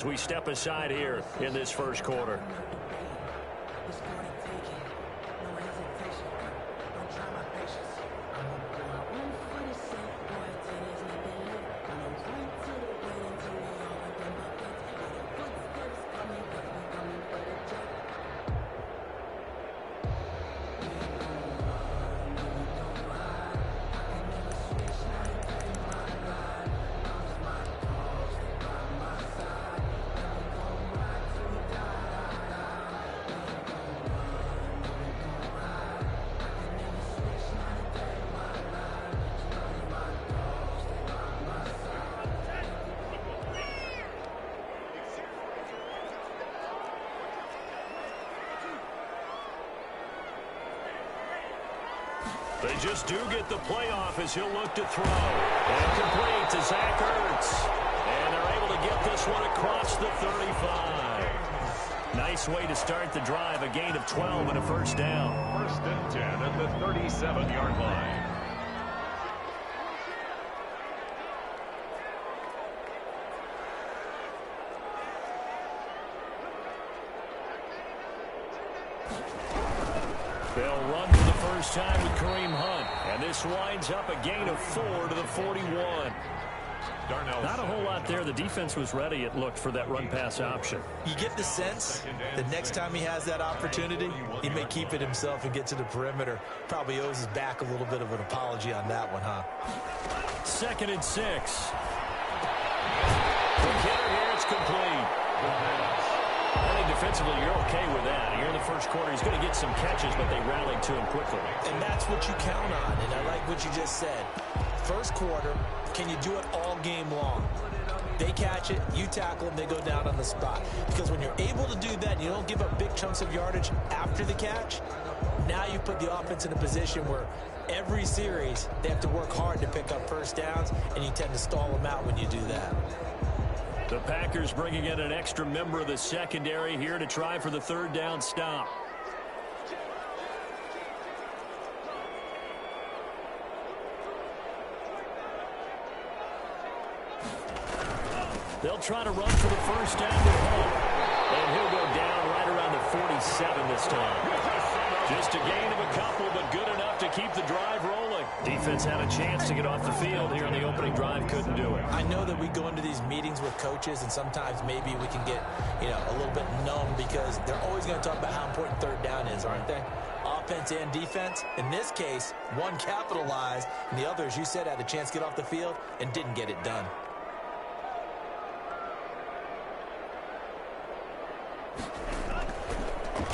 As we step aside here in this first quarter. They just do get the playoff as he'll look to throw. And complete to Zach Ertz. And they're able to get this one across the 35. Nice way to start the drive. A gain of 12 and a first down. First and 10 at the 37-yard line. They'll run for the first time with Kareem Hunt. And this winds up a gain of 4 to the 41. Not a whole lot there. The defense was ready, it looked, for that run-pass option. You get the sense that next time he has that opportunity, he may keep it himself and get to the perimeter. Probably owes his back a little bit of an apology on that one, huh? 2nd and 6. The kicker here, it's complete. I think defensively you're okay with that. Here in the first quarter, he's going to get some catches, but they rallied to him quickly. And that's what you count on, and I like what you just said. First quarter, can you do it all game long? They catch it, you tackle them, they go down on the spot. Because when you're able to do that, you don't give up big chunks of yardage after the catch, now you put the offense in a position where every series they have to work hard to pick up first downs, and you tend to stall them out when you do that. The Packers bringing in an extra member of the secondary here to try for the 3rd down stop. They'll try to run for the first down with Hunt. And he'll go down right around the 47 this time. Just a gain of a couple, but good enough to keep the drive rolling. Defense had a chance to get off the field here on the opening drive, couldn't do it. I know that we go into these meetings with coaches, and sometimes maybe we can get, a little bit numb because they're always going to talk about how important 3rd down is, aren't they? Offense and defense. In this case, one capitalized, and the other, as you said, had a chance to get off the field and didn't get it done.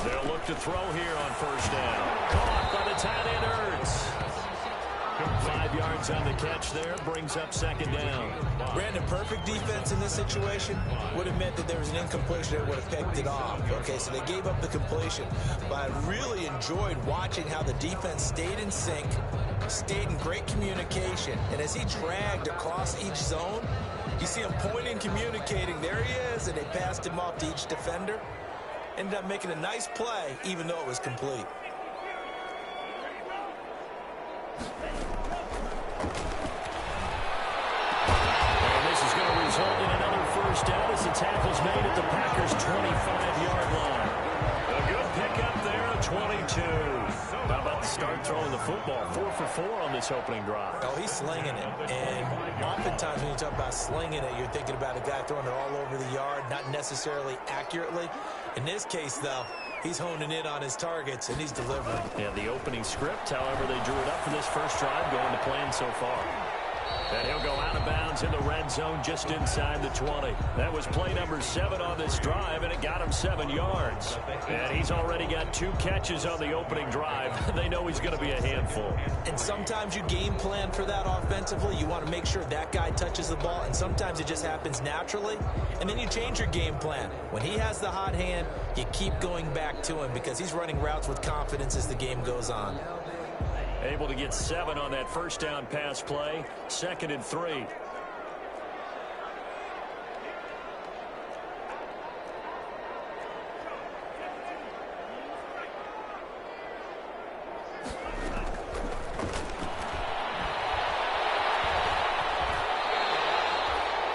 They'll look to throw here on first down. Caught by the tight end Ertz. 5 yards on the catch there, brings up 2nd down. Brandon, perfect defense in this situation would have meant that there was an incompletion that would have picked it off. Okay, so they gave up the completion. But I really enjoyed watching how the defense stayed in sync, stayed in great communication. And as he dragged across each zone, you see him pointing, communicating. There he is, and they passed him off to each defender. Ended up making a nice play, even though it was complete. And this is going to result in another first down as the tackle's made at the Packers' 25-yard line. A good pickup there, a 22. How about the start throwing the football? 4 for 4 on this opening drive. Oh, he's slinging it. And oftentimes when you talk about slinging it, you're thinking about a guy throwing it all over the yard, not necessarily accurately. In this case, though, he's honing in on his targets, and he's delivering. Yeah, the opening script, however, they drew it up for this first drive, going to plan so far. And he'll go out of bounds in the red zone just inside the 20. That was play number 7 on this drive, and it got him 7 yards. And he's already got 2 catches on the opening drive. They know he's going to be a handful. And sometimes you game plan for that offensively. You want to make sure that guy touches the ball, and sometimes it just happens naturally. And then you change your game plan. When he has the hot hand, you keep going back to him because he's running routes with confidence as the game goes on. Able to get 7 on that first down pass play. 2nd and 3.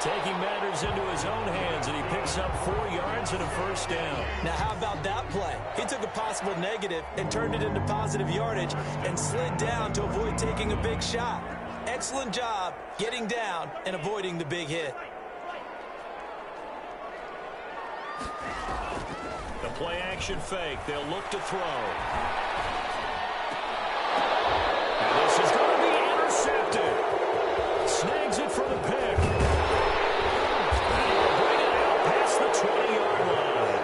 Taking taking matters into his own hands, and he picks up 4 yards and a first down. Now, how about that play? He took a possible negative and turned it into positive yardage and slid down to avoid taking a big shot. Excellent job getting down and avoiding the big hit. The play-action fake. They'll look to throw. And this is going to be intercepted. Snags it for the pick. And he'll bring it out past the 20-yard line.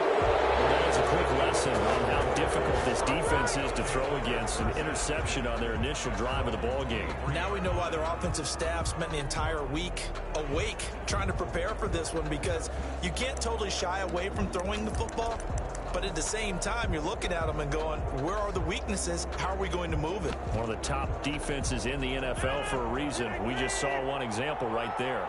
Well, that is a quick lesson on how difficult this defense is to throw against. An interception on their initial drive of the ball game. Now we know why their offensive staff spent the entire week awake trying to prepare for this one, because you can't totally shy away from throwing the football. But at the same time, you're looking at them and going, where are the weaknesses? How are we going to move it? One of the top defenses in the NFL for a reason. We just saw one example right there.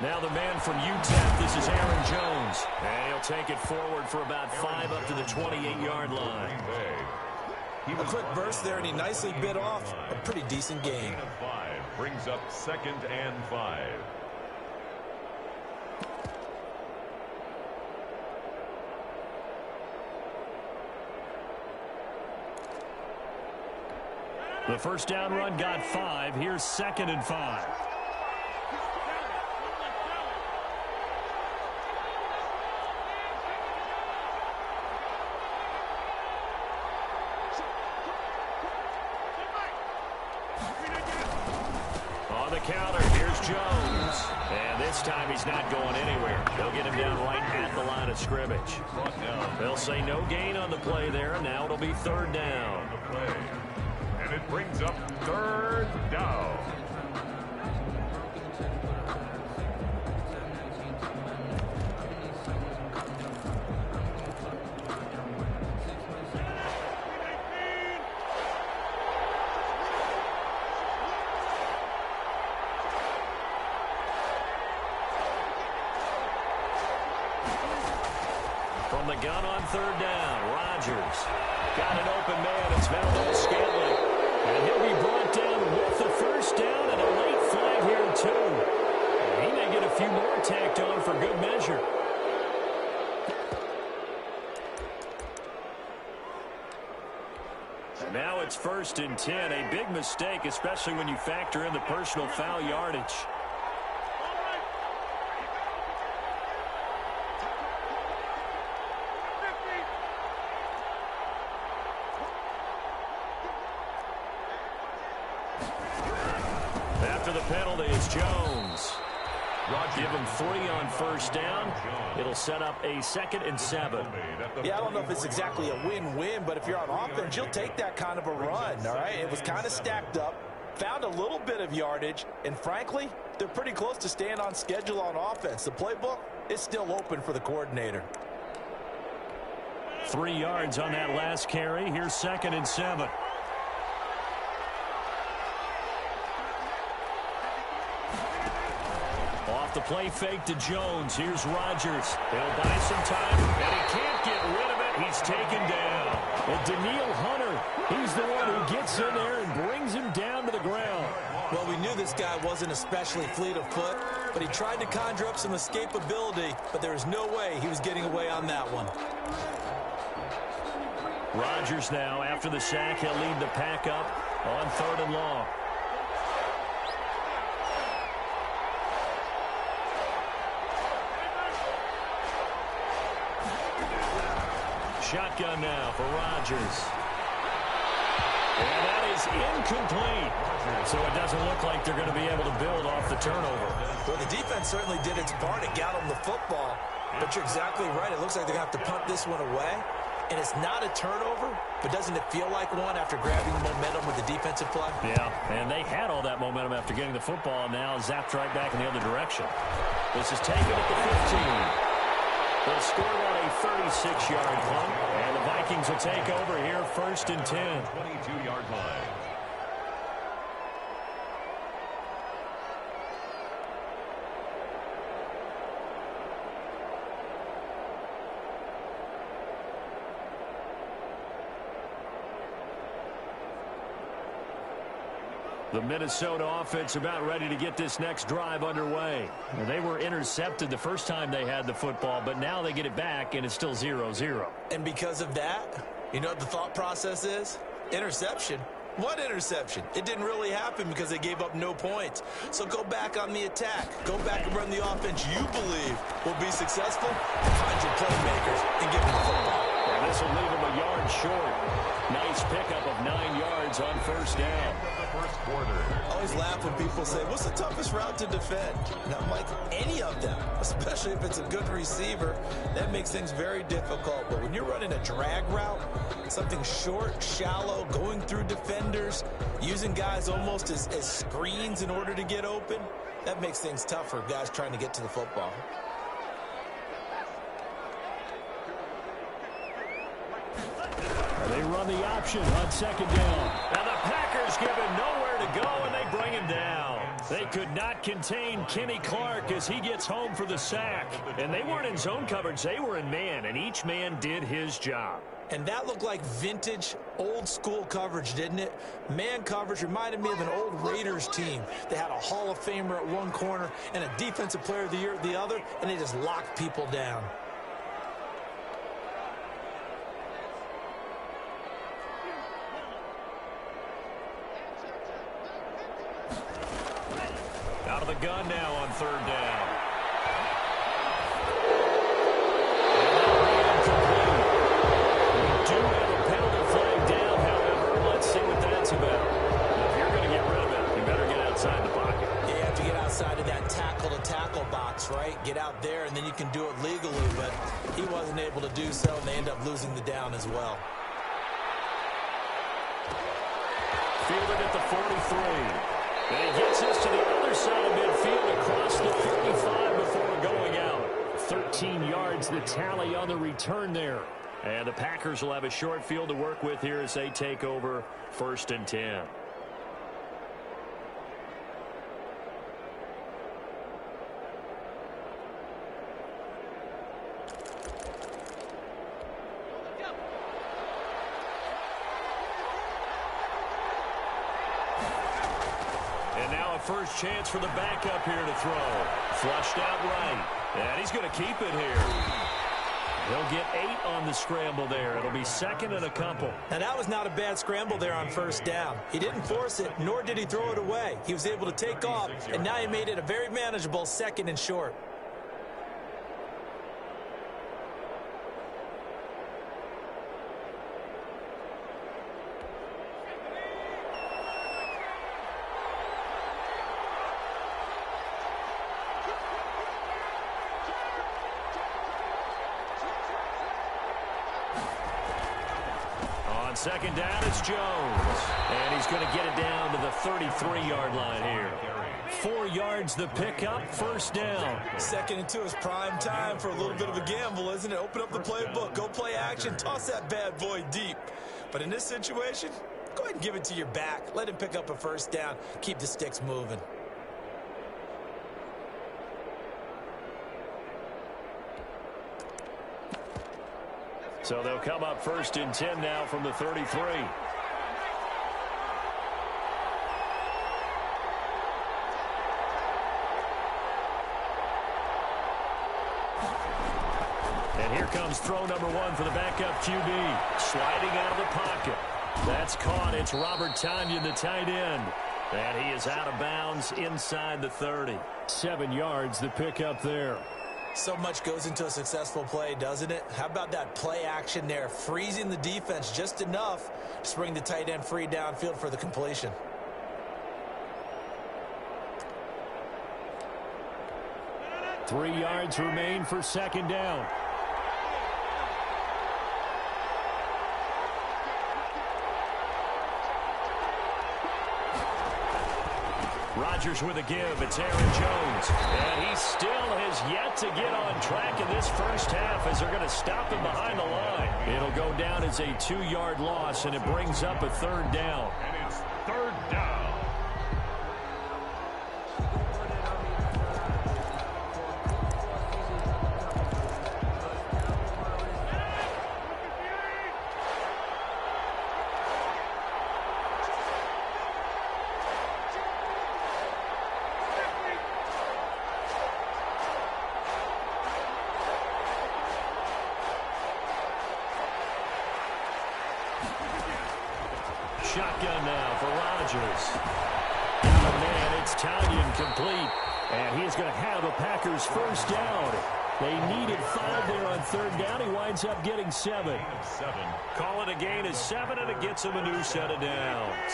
Now the man from UTEP, this is Aaron Jones. And he'll take it forward for about 5 up to the 28-yard line. A quick burst there, and he nicely bit off a pretty decent gain. 5 brings up 2nd and 5. The first down run got 5. Here's 2nd and 5. On the counter, here's Jones. And this time he's not going anywhere. They'll get him down right at the line of scrimmage. They'll say no gain on the play there. Now it'll be 3rd down. And it brings up 3rd down. From the gun on 3rd down, Rodgers got an open man. It's Valdes-Scantling. And he'll be brought down with the first down and a late flag here, too. And he may get a few more tacked on for good measure. And now it's 1st and 10. A big mistake, especially when you factor in the personal foul yardage. After the penalty, it's Jones. Give him 3 on 1st down. It'll set up a 2nd and 7. Yeah, I don't know if it's exactly a win-win, but if you're on offense, you'll take that kind of a run, all right? It was kind of stacked up, found a little bit of yardage, and frankly, they're pretty close to staying on schedule on offense. The playbook is still open for the coordinator. 3 yards on that last carry. Here's 2nd and 7. Off the play fake to Jones. Here's Rodgers. He'll buy some time, and he can't get rid of it. He's taken down. And Danielle Hunter, he's the one who gets in there and brings him down to the ground. Well, we knew this guy wasn't especially fleet of foot, but he tried to conjure up some escapability, but there was no way he was getting away on that one. Rodgers now, after the sack, he'll lead the pack up on 3rd and long. Shotgun now for Rodgers. And that is incomplete. So it doesn't look like they're going to be able to build off the turnover. Well, the defense certainly did its part. It got them the football. But you're exactly right. It looks like they're going to have to punt this one away. And it's not a turnover, but doesn't it feel like one after grabbing momentum with the defensive play? Yeah, and they had all that momentum after getting the football, and now zapped right back in the other direction. This is taken at the 15. They'll score on a 36-yard punt, and the Vikings will take over here 1st and 10. 22-yard line. The Minnesota offense about ready to get this next drive underway. They were intercepted the first time they had the football, but now they get it back, and it's still 0-0. And because of that, you know what the thought process is? Interception. What interception? It didn't really happen because they gave up no points. So go back on the attack. Go back and run the offense you believe will be successful. Find your playmakers and give them the football. And this will leave them a yard short. Nice pickup of 9 yards on first down. I always laugh when people say, what's the toughest route to defend? And I'm like, any of them, especially if it's a good receiver. That makes things very difficult. But when you're running a drag route, something short, shallow, going through defenders, using guys almost as screens in order to get open, that makes things tough for guys trying to get to the football. They run the option on second down. And the Packers give him nowhere to go, and they bring him down. They could not contain Kenny Clark as he gets home for the sack. And they weren't in zone coverage. They were in man, and each man did his job. And that looked like vintage, old-school coverage, didn't it? Man coverage reminded me of an old Raiders team. They had a Hall of Famer at one corner and a Defensive Player of the Year at the other, and they just locked people down. Out of the gun now on third down. We do have a penalty flag down, however. Let's see what that's about. If you're going to get rid of it, you better get outside the pocket. Yeah, you have to get outside of that tackle-to-tackle box, right? Get out there, and then you can do it legally, but he wasn't able to do so, and they end up losing the down as well. Fielded at the 43. And he gets us to the other side of midfield across the 45 before going out. 13 yards the tally on the return there. And the Packers will have a short field to work with here as they take over 1st and 10. First chance for the backup here to throw. Flushed out right. And he's going to keep it here. He'll get 8 on the scramble there. It'll be 2nd and a couple. And that was not a bad scramble there on first down. He didn't force it, nor did he throw it away. He was able to take off, and now he made it a very manageable 2nd and short. Second down, it's Jones. And he's going to get it down to the 33-yard line here. 4 yards the pickup, first down. 2nd and 2 is prime time for a little bit of a gamble, isn't it? Open up the playbook, go play action, toss that bad boy deep. But in this situation, go ahead and give it to your back. Let him pick up a first down. Keep the sticks moving. So they'll come up 1st and 10 now from the 33. And here comes throw number 1 for the backup QB. Sliding out of the pocket. That's caught. It's Robert Tonyan, the tight end. And he is out of bounds inside the 30. 7 yards the pickup there. So much goes into a successful play, doesn't it? How about that play action there? Freezing the defense just enough to bring the tight end free downfield for the completion. Three yards remain for second down. Rodgers with a give. It's Aaron Jones. And he still has yet to get on track in this first half as they're going to stop him behind the line. It'll go down as a 2-yard loss, and it brings up a third down. And it's third down. shotgun now for Rodgers. Got a man, it's Tonyan complete. And he is going to have a Packers first down. They needed 5 there on third down. He winds up getting 7. Call it a gain of 7, and it gets him a new set of downs.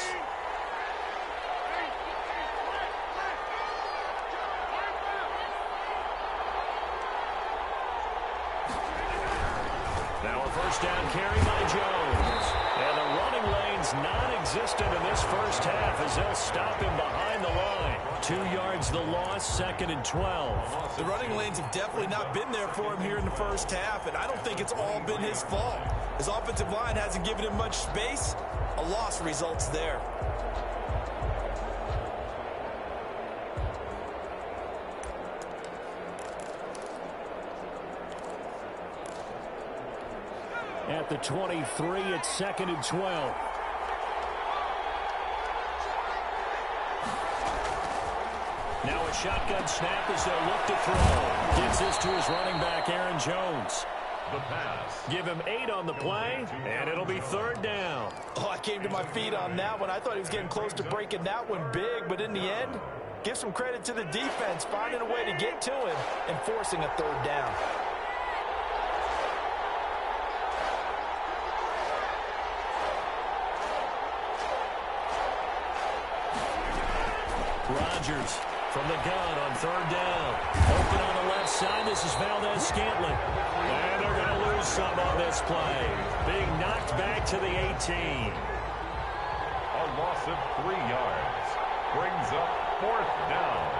Now a first down carry by Jones. And the running lane's non-existent in this first half as they'll stop him behind the line. 2 yards the loss, 2nd and 12. The running lanes have definitely not been there for him here in the first half, and I don't think it's all been his fault. His offensive line hasn't given him much space. A loss results there. At the 23, it's 2nd and 12. Now a shotgun snap as they'll look to throw. Gets this to his running back, Aaron Jones. The pass. Give him 8 on the play, and it'll be 3rd down. Oh, I came to my feet on that one. I thought he was getting close to breaking that one big, but in the end, give some credit to the defense, finding a way to get to him and forcing a 3rd down. Rodgers from the gun on 3rd down. Open on the left side. This is Valdez-Scantling. And they're going to lose some on this play. Being knocked back to the 18. A loss of 3 yards. Brings up 4th down.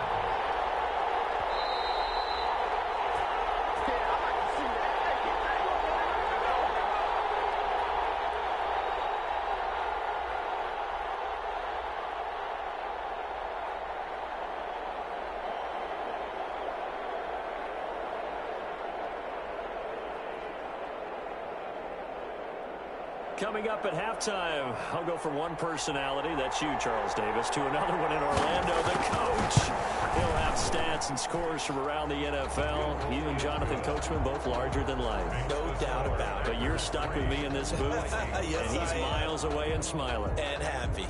Coming up at halftime, I'll go from one personality, that's you, Charles Davis, to another one in Orlando, the coach. He'll have stats and scores from around the NFL. You and Jonathan Coachman, both larger than life. No doubt about it. But you're stuck with me in this booth, Yes, and he's miles away and smiling. And happy.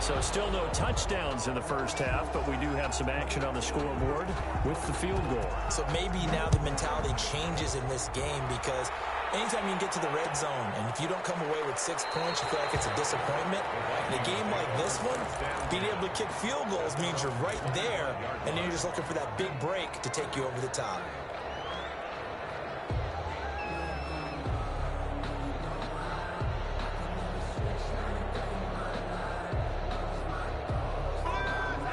So still no touchdowns in the first half, but we do have some action on the scoreboard with the field goal. So maybe now the mentality changes in this game because anytime you can get to the red zone, and if you don't come away with 6 points, you feel like it's a disappointment. In a game like this one, being able to kick field goals means you're right there, and then you're just looking for that big break to take you over the top.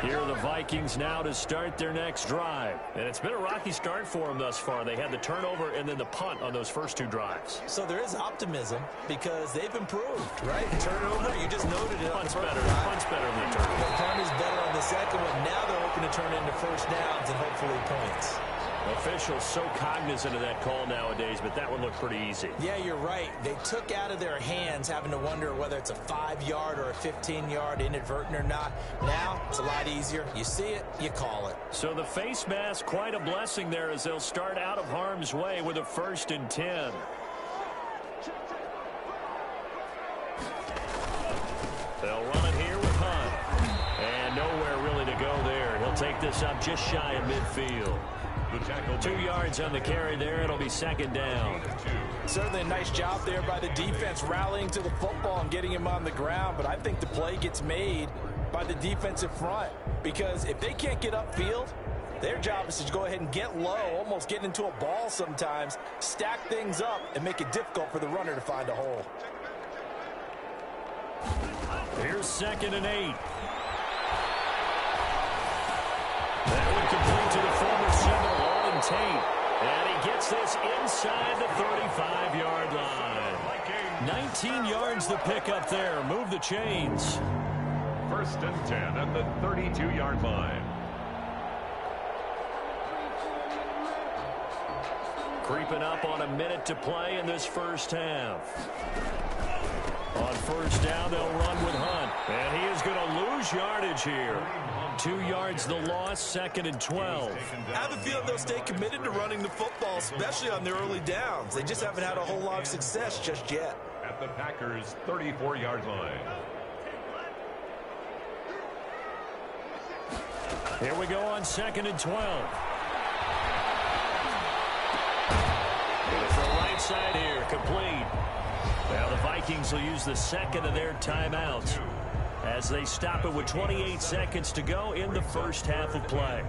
Here are the Vikings now to start their next drive. And it's been a rocky start for them thus far. They had the turnover and then the punt on those first 2 drives. So there is optimism because they've improved, right? Turnover, you just noted it. Punt's better. Punt's better than the turnover. The punt is better on the second one. Now they're hoping to turn it into first downs and hopefully points. Officials so cognizant of that call nowadays, but that one looked pretty easy. Yeah, you're right. They took out of their hands having to wonder whether it's a 5-yard or a 15-yard inadvertent or not. Now, it's a lot easier. You see it, you call it. So the face mask, quite a blessing there as they'll start out of harm's way with a 1st and 10. They'll run it here with Hunt. And nowhere really to go there. He'll take this up just shy of midfield. 2 yards on the carry there. It'll be 2nd down. Certainly a nice job there by the defense rallying to the football and getting him on the ground. But I think the play gets made by the defensive front because if they can't get upfield, their job is to go ahead and get low, almost get into a ball sometimes, stack things up, and make it difficult for the runner to find a hole. Here's 2nd and 8. That would complete to the former Seminole, Auden Tate. And he gets this inside the 35-yard line. 19 yards the pickup there. Move the chains. 1st and 10 at the 32-yard line. Creeping up on a minute to play in this first half. On 1st down, they'll run with Hunt. And he is going to lose yardage here. 2 yards the loss, 2nd and 12. I have a feeling they'll stay committed to running the football, especially on their early downs. They just haven't had a whole lot of success just yet. At the Packers' 34-yard line. Here we go on 2nd and 12. It's the right side here, complete. Now the Vikings will use the second of their timeouts as they stop it with 28 seconds to go in the first half of play.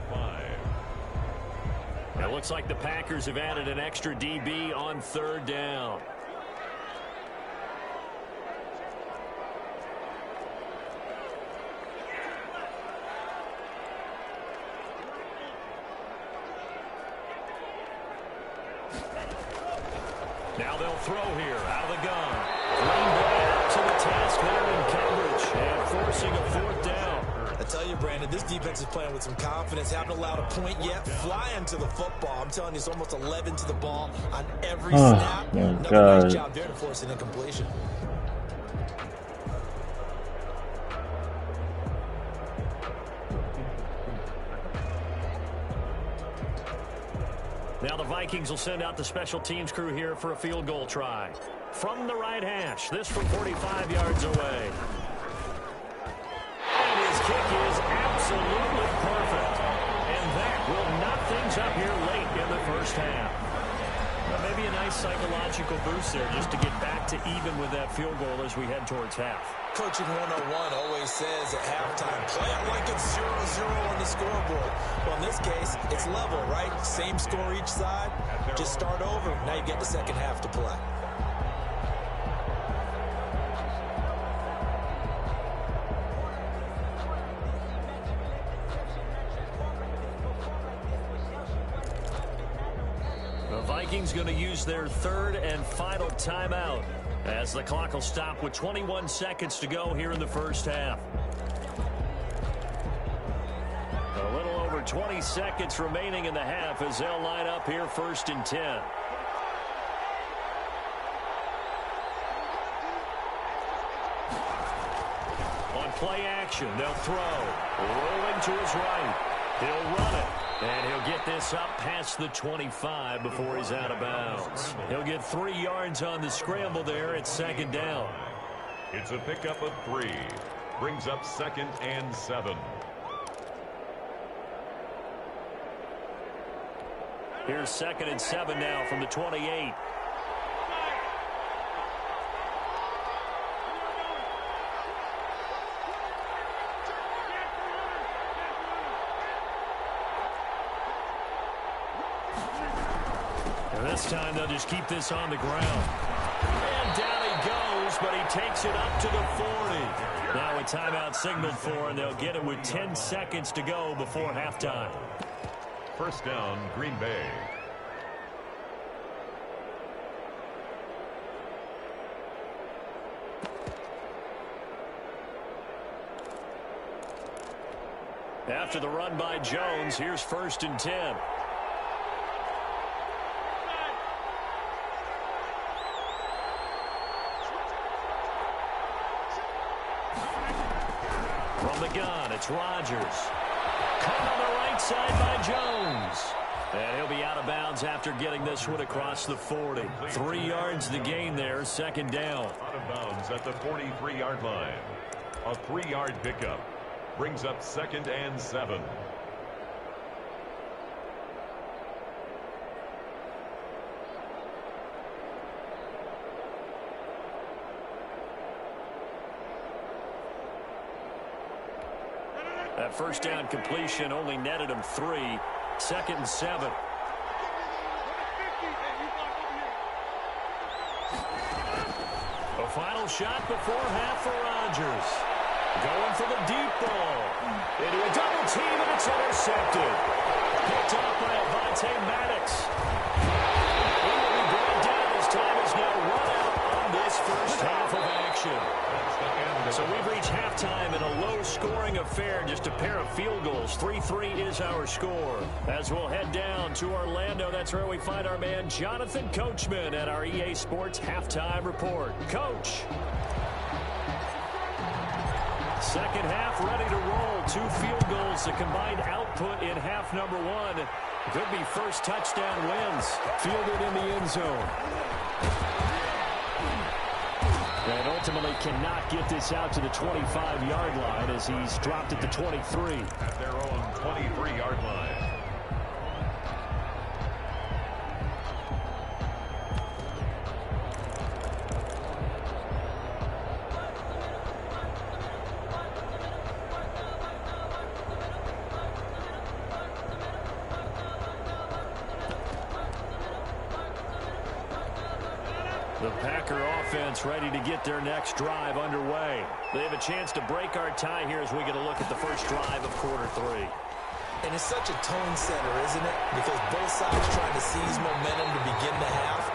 It looks like the Packers have added an extra DB on 3rd down. Now they'll throw here out of the gun. Green Bay out to the task there in coverage and forcing a 4th down. I tell you, Brandon, this defense is playing with some confidence. Haven't allowed a point yet. Flying to the football. I'm telling you, it's almost 11 to the ball on every snap. Another nice job there to force an incompletion. Now the Vikings will send out the special teams crew here for a field goal try. From the right hash, this from 45 yards away. And his kick is absolutely perfect. And that will knock things up here late in the first half. Well, maybe a nice psychological boost there just to get back to even with that field goal as we head towards half. Coaching 101 always says at halftime, play it like it's 0-0 on the scoreboard. Well, in this case, it's level, right? Same score each side. Just start over. Now you get the second half to play. The Vikings going to use their 3rd and final timeout as the clock will stop with 21 seconds to go here in the first half. A little over 20 seconds remaining in the half as they'll line up here 1st and 10. On play action, they'll throw. Rolling to his right. He'll run it. And he'll get this up past the 25 before he's out of bounds. He'll get 3 yards on the scramble there at 2nd down. It's a pickup of 3. Brings up 2nd and 7. Here's 2nd and 7 now from the 28. This time they'll just keep this on the ground. And down he goes, but he takes it up to the 40. Now a timeout signaled for, and they'll get it with 10 seconds to go before halftime. 1st down, Green Bay. After the run by Jones, here's 1st and 10. From the gun, it's Rodgers. Caught on the right side by Jones. And he'll be out of bounds after getting this one across the 40. 3 yards to gain there, 2nd down. Out of bounds at the 43-yard line. A 3-yard pickup. Brings up 2nd and 7. That 1st down completion only netted him 3. 2nd and 7. A final shot before half for Rodgers. Going for the deep ball. Into a double team, and it's intercepted. Picked off by Avonte Maddox. He will be brought down as time is now run out on this first half of action. So we've reached halftime in a low-scoring affair, just a pair of field goals. 3-3 is our score. As we'll head down to Orlando, that's where we find our man Jonathan Coachman at our EA Sports Halftime Report. Coach. Second half ready to roll. 2 field goals, the combined output in half number 1. Could be first touchdown wins. Fielded in the end zone. And ultimately cannot get this out to the 25-yard line as he's dropped at the 23. At their own 23-yard line. The Packer offense ready to get their next drive underway. They have a chance to break our tie here as we get a look at the first drive of quarter 3. And it's such a tone setter, isn't it? Because both sides trying to seize momentum to begin the half.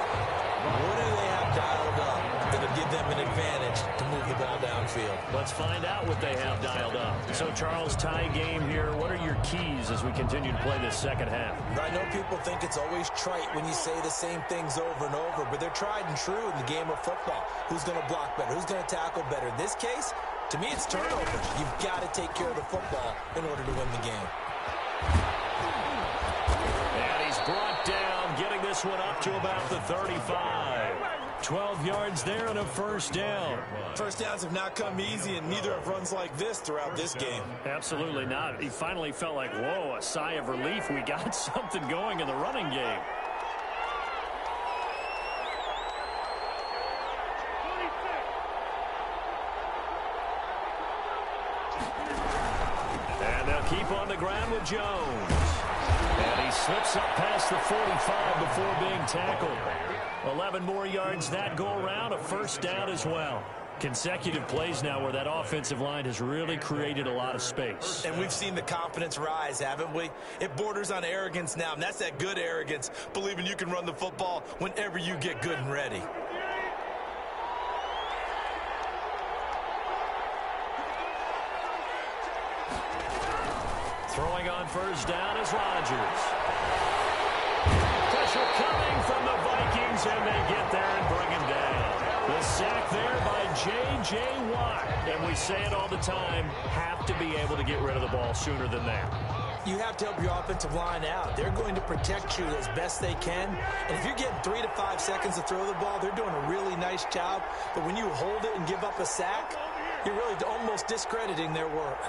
What do they have dialed up that'll give them an advantage to move the ball downfield? Let's find out what they have dialed up. So, Charles, tie game here. What are your keys as we continue to play this second half? I know people think it's always trite when you say the same things over and over, but they're tried and true in the game of football. Who's going to block better? Who's going to tackle better? In this case, to me, it's turnovers. You've got to take care of the football in order to win the game. And he's brought down, getting this one up to about the 35. 12 yards there and a first down. First downs have not come easy, and neither have runs like this throughout this game. Absolutely not. He finally felt like, whoa, a sigh of relief. We got something going in the running game. And they'll keep on the ground with Jones. And he slips up past the 45 before being tackled. 11 more yards that go around, a first down as well. Consecutive plays now where that offensive line has really created a lot of space. And we've seen the confidence rise, haven't we? It borders on arrogance now, and that's that good arrogance, believing you can run the football whenever you get good and ready. Throwing on first down is Rodgers. Pressure coming from the Vikings, and they get there and bring him down. The sack there by J.J. Watt. And we say it all the time, have to be able to get rid of the ball sooner than that. You have to help your offensive line out. They're going to protect you as best they can. And if you're getting 3 to 5 seconds to throw the ball, they're doing a really nice job. But when you hold it and give up a sack, you're really almost discrediting their work.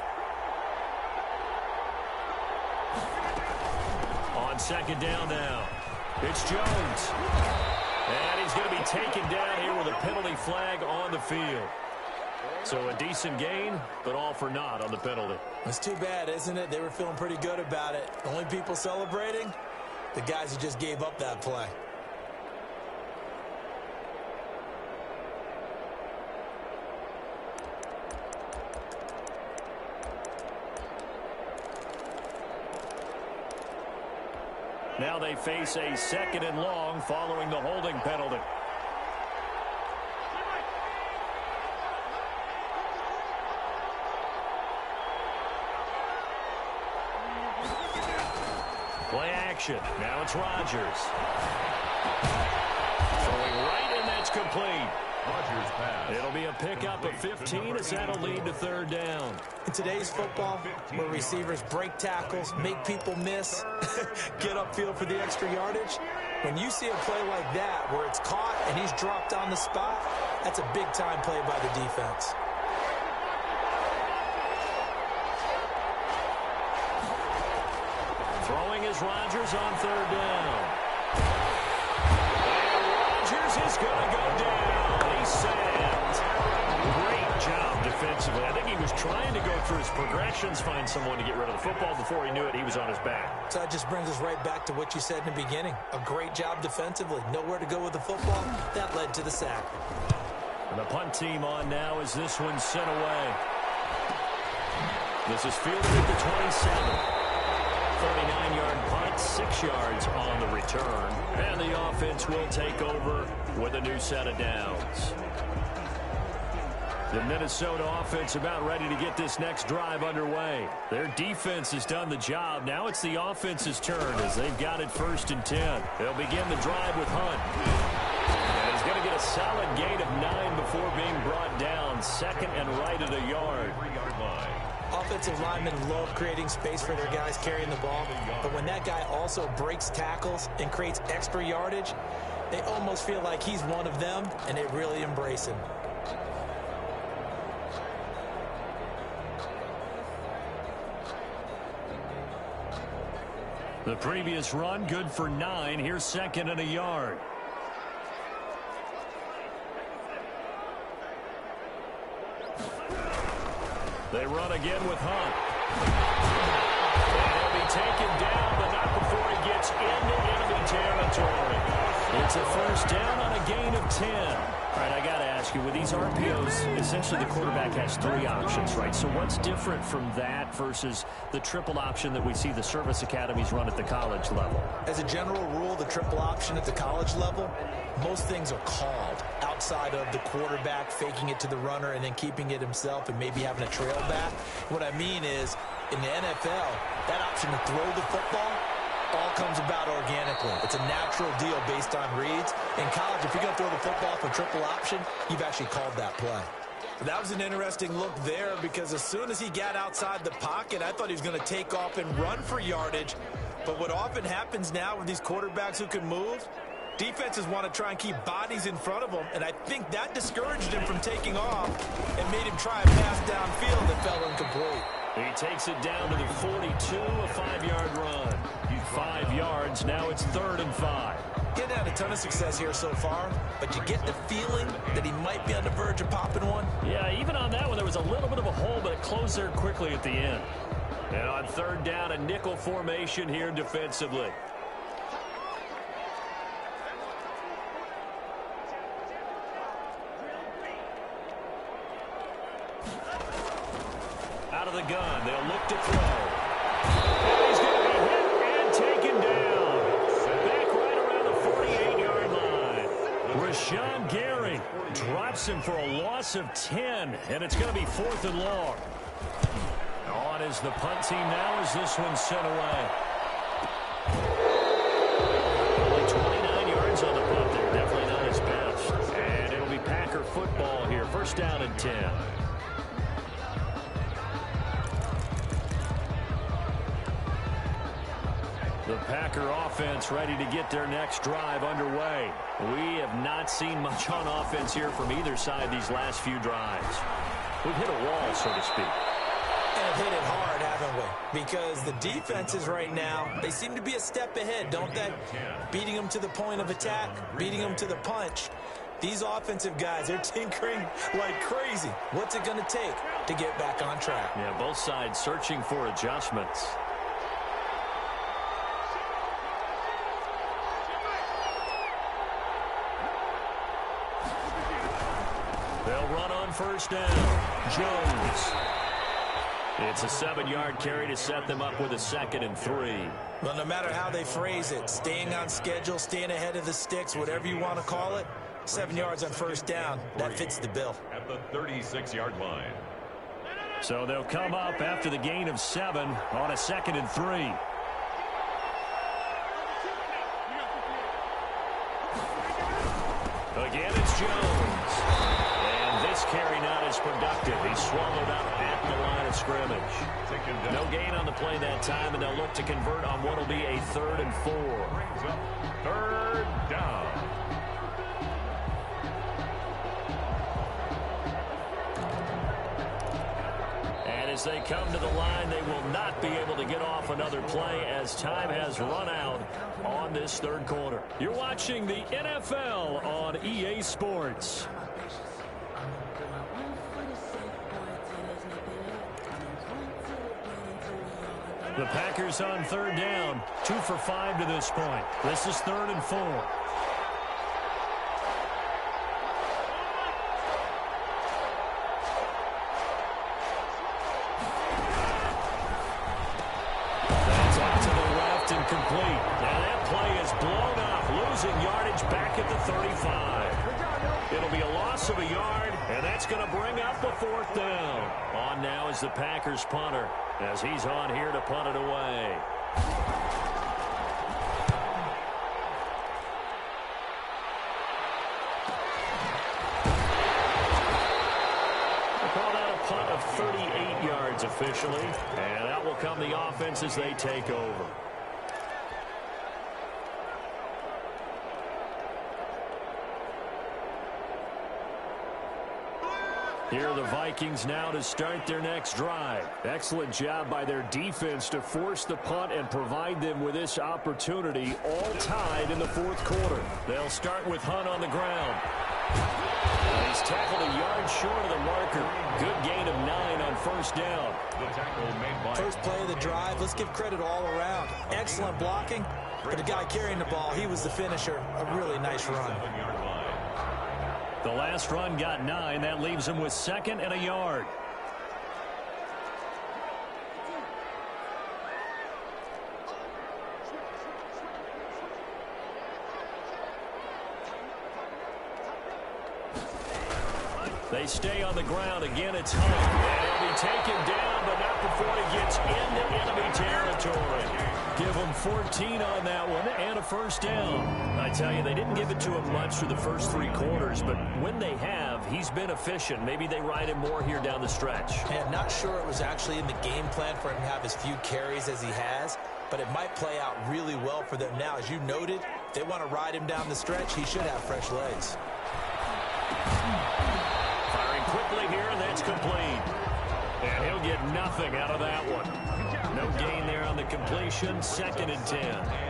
On second down now, it's Jones. And he's going to be taken down here with a penalty flag on the field. So a decent gain, but all for naught on the penalty. It's too bad, isn't it? They were feeling pretty good about it. The only people celebrating, the guys who just gave up that play. Now they face a second and long following the holding penalty. Play action. Now it's Rodgers. Throwing right, and that's complete. Rodgers pass. It'll be a pickup of 15 as that'll lead to third down. In today's football, where receivers break tackles, make people miss, get upfield for the extra yardage, when you see a play like that where it's caught and he's dropped on the spot, that's a big-time play by the defense. Throwing is Rodgers on third down. And Rodgers is going to go down. He saves. Great job defensively. I think he was trying to go through his progressions, find someone to get rid of the football. Before he knew it, he was on his back. So that just brings us right back to what you said in the beginning. A great job defensively. Nowhere to go with the football. That led to the sack. And the punt team on now as this one's sent away. This is fielded at the 27. 39-yard punt, 6 yards on the return. And the offense will take over with a new set of downs. The Minnesota offense about ready to get this next drive underway. Their defense has done the job. Now it's the offense's turn as they've got it 1st and 10. They'll begin the drive with Hunt. And he's going to get a solid gain of 9 before being brought down. 2nd and right at a yard. 3-yard line. Offensive linemen love creating space for their guys carrying the ball, but when that guy also breaks tackles and creates extra yardage, they almost feel like he's one of them, and they really embrace him. The previous run, good for 9. Here's second and a yard. They run again with Hunt. And he'll be taken down, but not before he gets into enemy territory. It's a first down on a gain of 10. All right, I got to ask you, with these RPOs, essentially the quarterback has 3 options, right? So what's different from that versus the triple option that we see the service academies run at the college level? As a general rule, the triple option at the college level, most things are called outside of the quarterback faking it to the runner and then keeping it himself and maybe having a trail back. What I mean is, in the NFL, that option to throw the football all comes about organically. It's a natural deal based on reads. In college, if you're going to throw the football for triple option, you've actually called that play. That was an interesting look there because as soon as he got outside the pocket, I thought he was going to take off and run for yardage. But what often happens now with these quarterbacks who can move, defenses want to try and keep bodies in front of them, and I think that discouraged him from taking off and made him try a pass downfield that fell incomplete. He takes it down to the 42, a 5-yard run. 5 yards, now it's 3rd and 5. Getting had a ton of success here so far, but you get the feeling that he might be on the verge of popping one. Yeah, even on that one, there was a little bit of a hole, but it closed there quickly at the end. And on 3rd down, a nickel formation here defensively. Out of the gun, they'll look to throw. And he's going to be hit and taken down. Back right around the 48-yard line. Rashawn Gary drops him for a loss of 10, and it's going to be 4th and long. On is the punt team now as this one's sent away. Only 29 yards on the punt there. Definitely not his best. And it'll be Packer football here. 1st down and 10. The Packer offense ready to get their next drive underway. We have not seen much on offense here from either side these last few drives. We've hit a wall, so to speak. And hit it hard, haven't we? Because the defenses right now, they seem to be a step ahead, don't they? Beating them to the point of attack, beating them to the punch. These offensive guys, they're tinkering like crazy. What's it going to take to get back on track? Yeah, both sides searching for adjustments. They'll run on 1st down. Jones. It's a 7-yard carry to set them up with a 2nd and 3. Well, no matter how they phrase it, staying on schedule, staying ahead of the sticks, whatever you want to call it, 7 yards on 1st down, that fits the bill. At the 36-yard line. So they'll come up after the gain of 7 on a 2nd and 3. Again, it's Jones. And this carry not as productive. He's swallowed up at the line of scrimmage. No gain on the play that time, and they'll look to convert on what will be a 3rd and 4. 3rd down. And as they come to the line, they will not be able to get off another play as time has run out on this 3rd quarter. You're watching the NFL on EA Sports. The Packers on 3rd down, 2 for 5 to this point. This is 3rd and 4. That's out to the left and complete. Now that play is blown up, losing yardage back at the 35. It'll be a loss of a yard, and that's going to bring up the 4th down. On now is the Packers punter, as he's on here to punt it away. They call that a punt of 38 yards officially, and out will come the offense as they take over. Here are the Vikings now to start their next drive. Excellent job by their defense to force the punt and provide them with this opportunity, all tied in the fourth quarter. They'll start with Hunt on the ground. He's tackled a yard short of the marker. Good gain of 9 on first down. The tackle made by First play of the drive, let's give credit all around. Excellent blocking, but the guy carrying the ball, he was the finisher. A really nice run. 7-yard line. The last run got 9. That leaves him with 2nd and a yard. They stay on the ground. Again, it's Hunt. And he'll be taken down, but not before he gets into enemy territory. Give him 14 on that one and a first down. I tell you, they didn't give it to him much for the first 3 quarters, but when they have, he's been efficient. Maybe they ride him more here down the stretch. And not sure it was actually in the game plan for him to have as few carries as he has, but it might play out really well for them now. As you noted, if they want to ride him down the stretch, he should have fresh legs. Firing quickly here, and that's complete. And he'll get nothing out of that one. No gain there on the completion, 2nd and 10.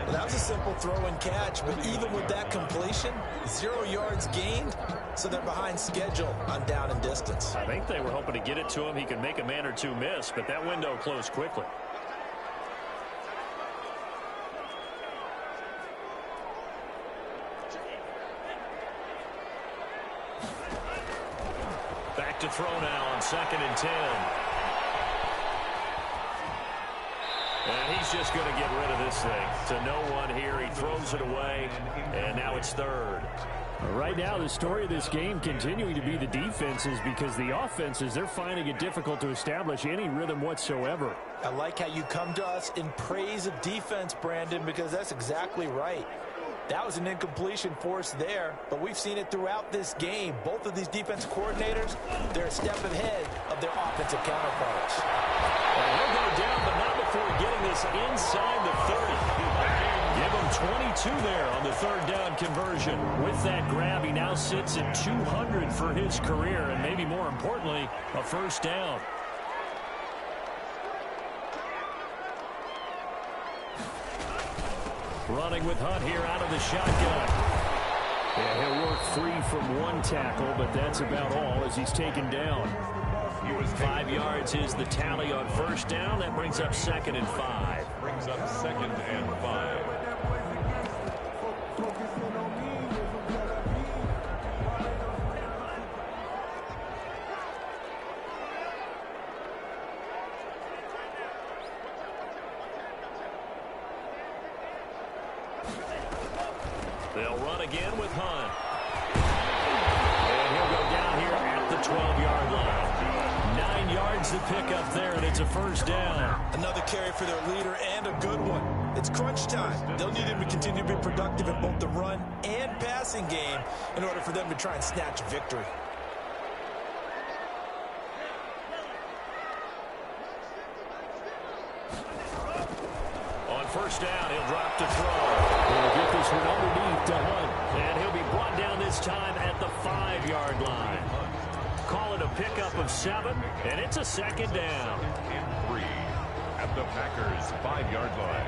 Well, that was a simple throw and catch, but even with that completion, 0 yards gained, so they're behind schedule on down and distance. I think they were hoping to get it to him. He could make a man or two miss, but that window closed quickly. Back to throw now on 2nd and 10. And he's just going to get rid of this thing to no one here. He throws it away, and now it's 3rd. Right now, the story of this game continuing to be the defenses, because the offenses, they're finding it difficult to establish any rhythm whatsoever. I like how you come to us in praise of defense, Brandon, because that's exactly right. That was an incompletion forced there, but we've seen it throughout this game. Both of these defense coordinators, they're a step ahead of their offensive counterparts. Well, he'll go down, but not before getting this inside the 30. Give him 22 there on the 3rd down conversion. With that grab, he now sits at 200 for his career, and maybe more importantly, a first down. Running with Hunt here out of the shotgun. Yeah, he'll work free from 1 tackle, but that's about all as he's taken down. 5 yards is the tally on first down. That brings up 2nd and 5. Brings up 2nd and 5. They'll run again with Hunt. And he'll go down here at the 12-yard line. 9 yards to pick up there, and it's a first down. Another carry for their leader, and a good one. It's crunch time. They'll need him to continue to be productive in both the run and passing game in order for them to try and snatch a victory. On first down, he'll drop to throw. He'll get this one underneath to Hunt. And he'll be brought down this time at the 5-yard line. Call it a pickup of 7, and it's a 2nd down. And 3 at the Packers' 5-yard line.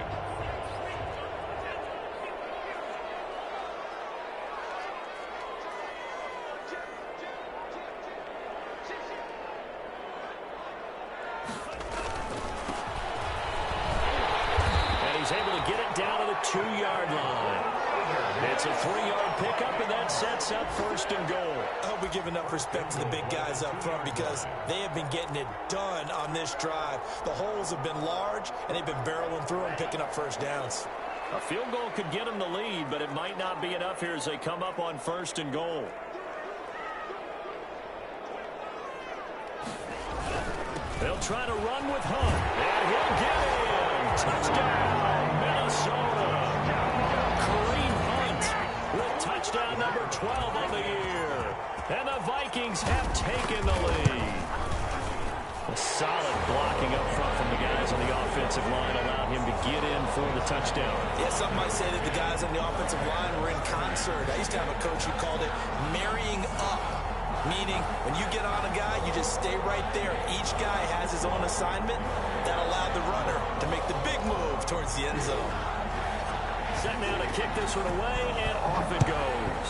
He's able to get it down to the 2-yard line. It's a 3-yard pickup, and that sets up 1st and goal. I hope we give enough respect to the big guys up front, because they have been getting it done on this drive. The holes have been large, and they've been barreling through and picking up first downs. A field goal could get them the lead, but it might not be enough here as they come up on 1st and goal. They'll try to run with Hunt, and he'll get in. Touchdown, Minnesota. Kareem Hunt with touchdown number 12 on the year. And the Vikings have taken the lead. A solid blocking up front from the guys on the offensive line allowed him to get in for the touchdown. Yeah, some might say that the guys on the offensive line were in concert. I used to have a coach who called it marrying up. Meaning, when you get on a guy, you just stay right there. Each guy has his own assignment that allowed the runner to make the big move towards the end zone. Set now to kick this one away, and off it goes.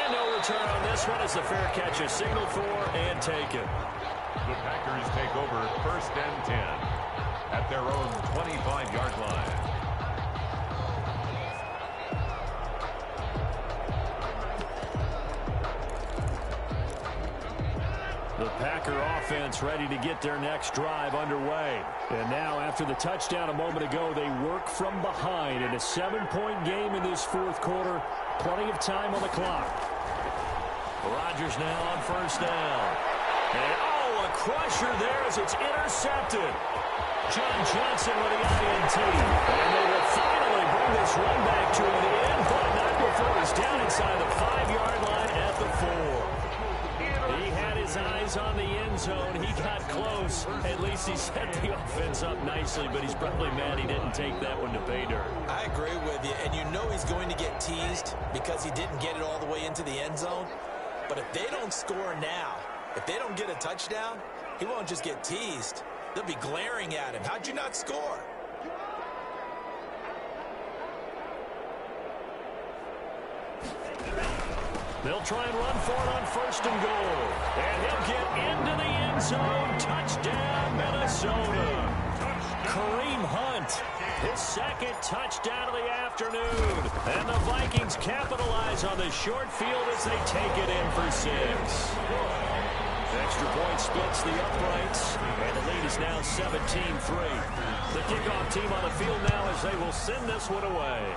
And no return on this one as the fair catch is signaled for and taken. The Packers take over 1st and 10 at their own 25-yard line. The Packer offense ready to get their next drive underway. And now, after the touchdown a moment ago, they work from behind in a 7-point game in this fourth quarter. Plenty of time on the clock. Rodgers now on 1st down. And, a crusher there as it's intercepted. John Johnson with the INT. And they will finally bring this run back to the end, but not before he's down inside the 5-yard line at the 4. He had his eyes on the end zone. He got close. At least he set the offense up nicely, but he's probably mad he didn't take that one to pay dirt. I agree with you, and you know he's going to get teased because he didn't get it all the way into the end zone. But if they don't score now, if they don't get a touchdown, he won't just get teased. They'll be glaring at him. How'd you not score? They'll try and run for it on 1st and goal. And he'll get into the end zone. Touchdown, Minnesota. Kareem Hunt, his 2nd touchdown of the afternoon. And the Vikings capitalize on the short field as they take it in for 6. Extra point splits the uprights, and the lead is now 17-3. The kickoff team on the field now as they will send this one away.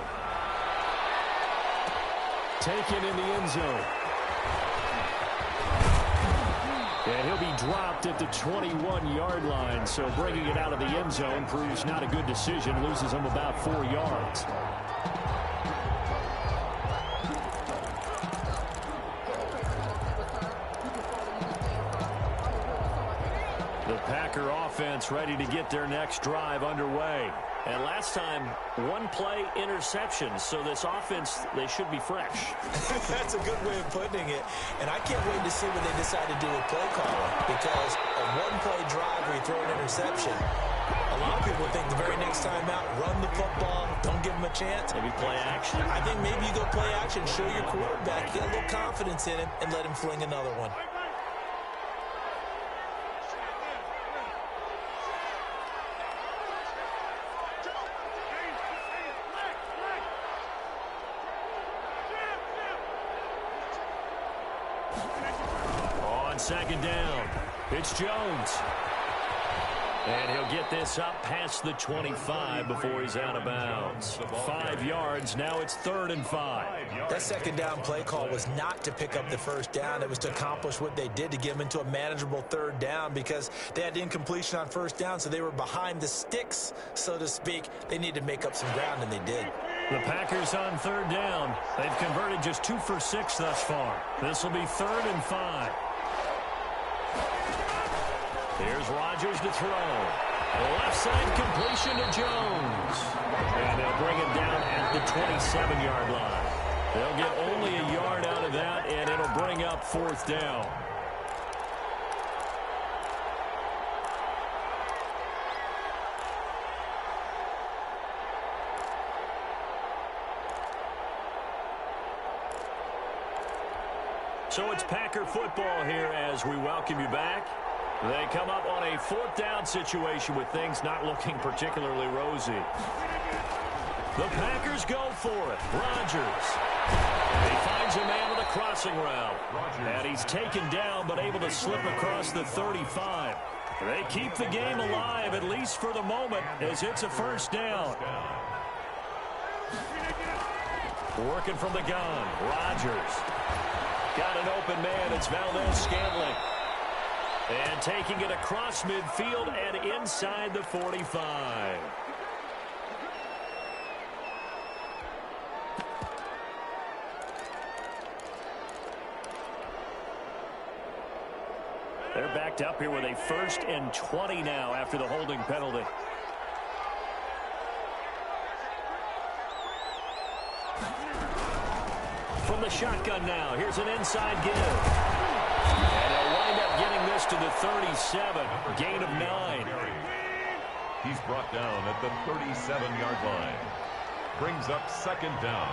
Taken in the end zone. And he'll be dropped at the 21-yard line, so bringing it out of the end zone proves not a good decision. Loses him about 4 yards. The Packer offense ready to get their next drive underway. And last time, 1-play interception. So this offense, they should be fresh. That's a good way of putting it. And I can't wait to see what they decide to do with play calling. Because a 1-play drive where you throw an interception, a lot of people think the very next time out, run the football, don't give them a chance. Maybe play action. I think maybe you go play action, show your quarterback, get a little confidence in him, and let him fling another one. On 2nd down, it's Jones. And he'll get this up past the 25 before he's out of bounds. 5 yards, now it's 3rd and 5. That 2nd down play call was not to pick up the 1st down. It was to accomplish what they did to get them into a manageable 3rd down because they had incompletion on 1st down, so they were behind the sticks, so to speak. They needed to make up some ground, and they did. The Packers on 3rd down. They've converted just 2 for 6 thus far. This will be 3rd and 5. Here's Rodgers to throw. Left side completion to Jones. And they'll bring him down at the 27-yard line. They'll get only a yard out of that, and it'll bring up 4th down. So it's Packer football here as we welcome you back. They come up on a 4th down situation with things not looking particularly rosy. The Packers go for it. Rodgers. He finds a man with a crossing route. And he's taken down but able to slip across the 35. They keep the game alive, at least for the moment, as it's a 1st down. Working from the gun. Rodgers. Got an open man. It's Valdez-Scantling. And taking it across midfield and inside the 45. They're backed up here with a 1st and 20 now after the holding penalty. From the shotgun now, here's an inside give. And he'll wind up getting this to the 37, gain of 9. He's brought down at the 37-yard line. Brings up second down.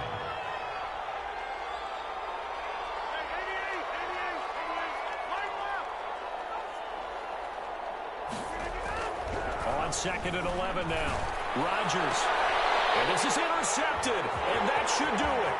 On second and 11 now. Rodgers. And this is intercepted. And that should do it.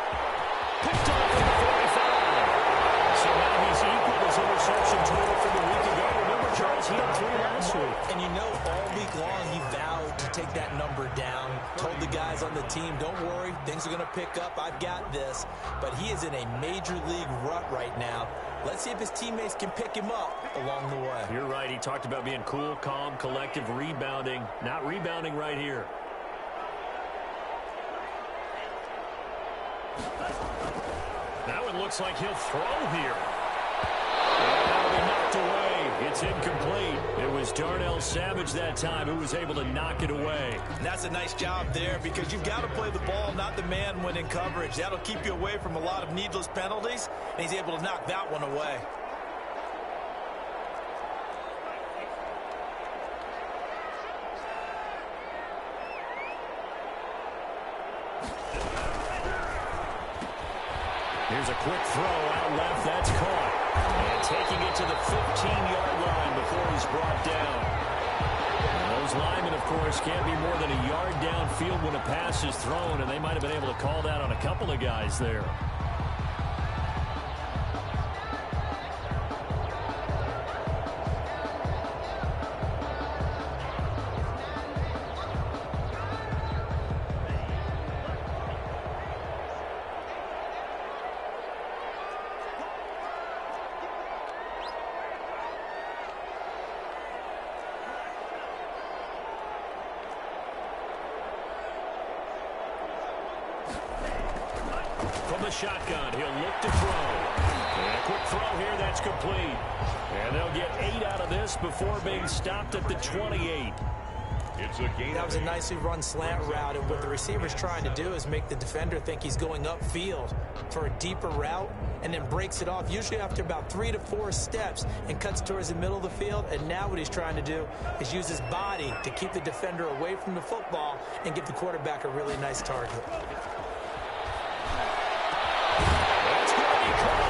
Picked off at the 45. So now he's equaled his interception total from a week ago. Remember, Charles, he had 3 last week. And you know, all week long he vowed to take that number down. Told the guys on the team, don't worry, things are going to pick up. I've got this. But he is in a major league rut right now. Let's see if his teammates can pick him up along the way. You're right. He talked about being cool, calm, collective, rebounding. Not rebounding right here. Now it looks like he'll throw here. And that'll be knocked away. It's incomplete. It was Darnell Savage that time who was able to knock it away. And that's a nice job there because you've got to play the ball, not the man when in coverage. That'll keep you away from a lot of needless penalties, and he's able to knock that one away. Here's a quick throw out left. That's caught. And taking it to the 15-yard line before he's brought down. And those linemen, of course, can't be more than a yard downfield when a pass is thrown, and they might have been able to call that on a couple of guys there. From the shotgun, he'll look to throw. And a quick throw here, that's complete. And they'll get 8 out of this before being stopped at the 28. It's a gain. That was a nicely run slant route, and what the receiver's trying to do is make the defender think he's going upfield for a deeper route, and then breaks it off, usually after about 3 to 4 steps, and cuts towards the middle of the field. And now what he's trying to do is use his body to keep the defender away from the football and give the quarterback a really nice target. That's going to be caught.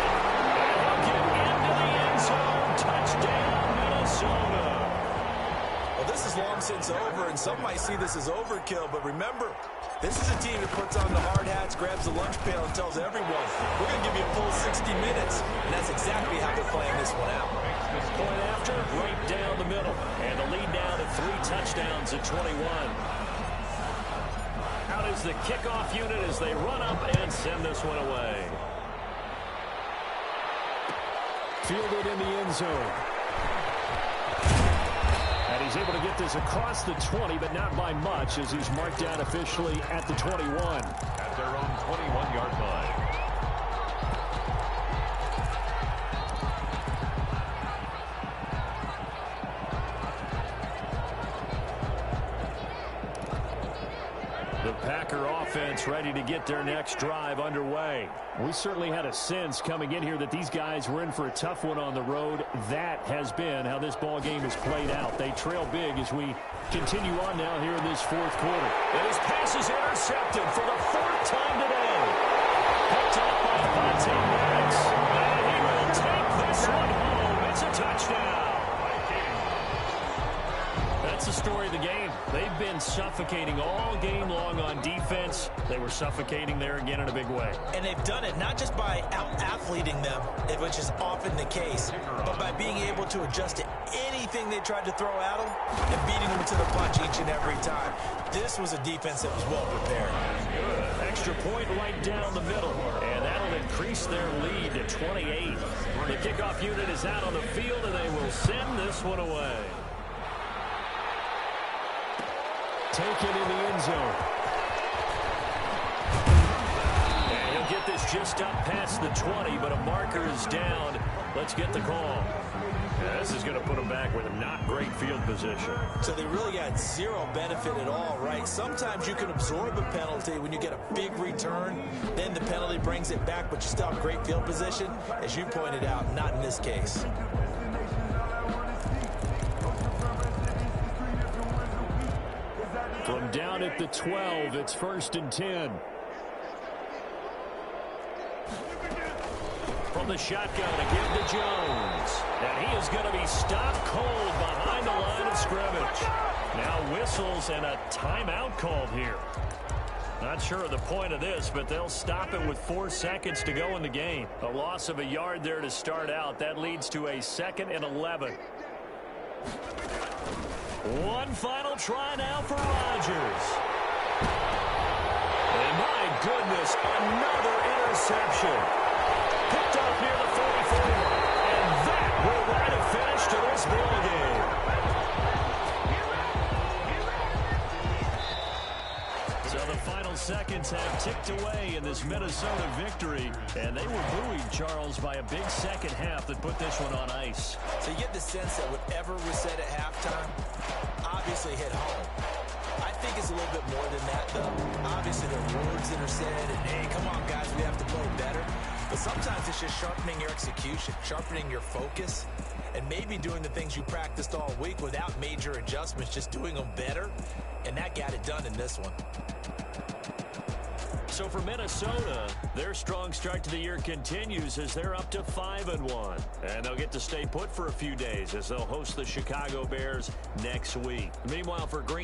And he'll get into the end zone. Touchdown, Minnesota. Well, this is long since over, and some might see this as overkill, but remember, this is a team that puts on the hard hats, grabs the lunch pail, and tells everyone, we're going to give you a full 60 minutes, and that's exactly how they're playing this one out. Point after, right down the middle. And the lead down to 3 touchdowns at 21. Out is the kickoff unit as they run up and send this one away. Fielded in the end zone. And he's able to get this across the 20, but not by much, as he's marked down officially at the 21. At their own 21-yard line. The Packer offense ready to get their next drive underway. We certainly had a sense coming in here that these guys were in for a tough one on the road. That has been how this ball game has played out. They trail big as we continue on now here in this fourth quarter. And his pass is intercepted for the 4th time today. Picked up by Devontae Maddox. And he will take this one home. It's a touchdown. That's the story of the game. They've been suffocating all game long on defense. They were suffocating there again in a big way. And they've done it not just by out-athleting them, which is often the case, but by being able to adjust to anything they tried to throw at them and beating them to the punch each and every time. This was a defense that was well prepared. Good. Extra point right down the middle. And that'll increase their lead to 28. The kickoff unit is out on the field, and they will send this one away. Taken in the end zone. And he'll get this just up past the 20, but a marker is down. Let's get the call. Yeah, this is going to put them back with a not great field position. So they really got zero benefit at all, right? Sometimes you can absorb a penalty when you get a big return. Then the penalty brings it back, but you still have great field position. As you pointed out, not in this case. From down at the 12, it's 1st and 10. From the shotgun, a give to Jones. And he is going to be stopped cold behind the line of scrimmage. Now whistles and a timeout called here. Not sure of the point of this, but they'll stop it with 4 seconds to go in the game. A loss of a yard there to start out. That leads to a 2nd and 11. One final try now for Rodgers. And my goodness, another interception. Picked up near the 44. And that will write a finish to this ball game. So the final seconds have ticked away in this Minnesota victory. And they were buoyed, Charles, by a big second half that put this one on ice. So you get the sense that whatever was said at halftime obviously hit home. I think it's a little bit more than that, though. Obviously, there are words that are said, and hey, come on, guys, we have to play better. But sometimes it's just sharpening your execution, sharpening your focus, and maybe doing the things you practiced all week without major adjustments, just doing them better, and that got it done in this one. So for Minnesota, their strong start to the year continues as they're up to 5-1. And they'll get to stay put for a few days as they'll host the Chicago Bears next week. Meanwhile, for Green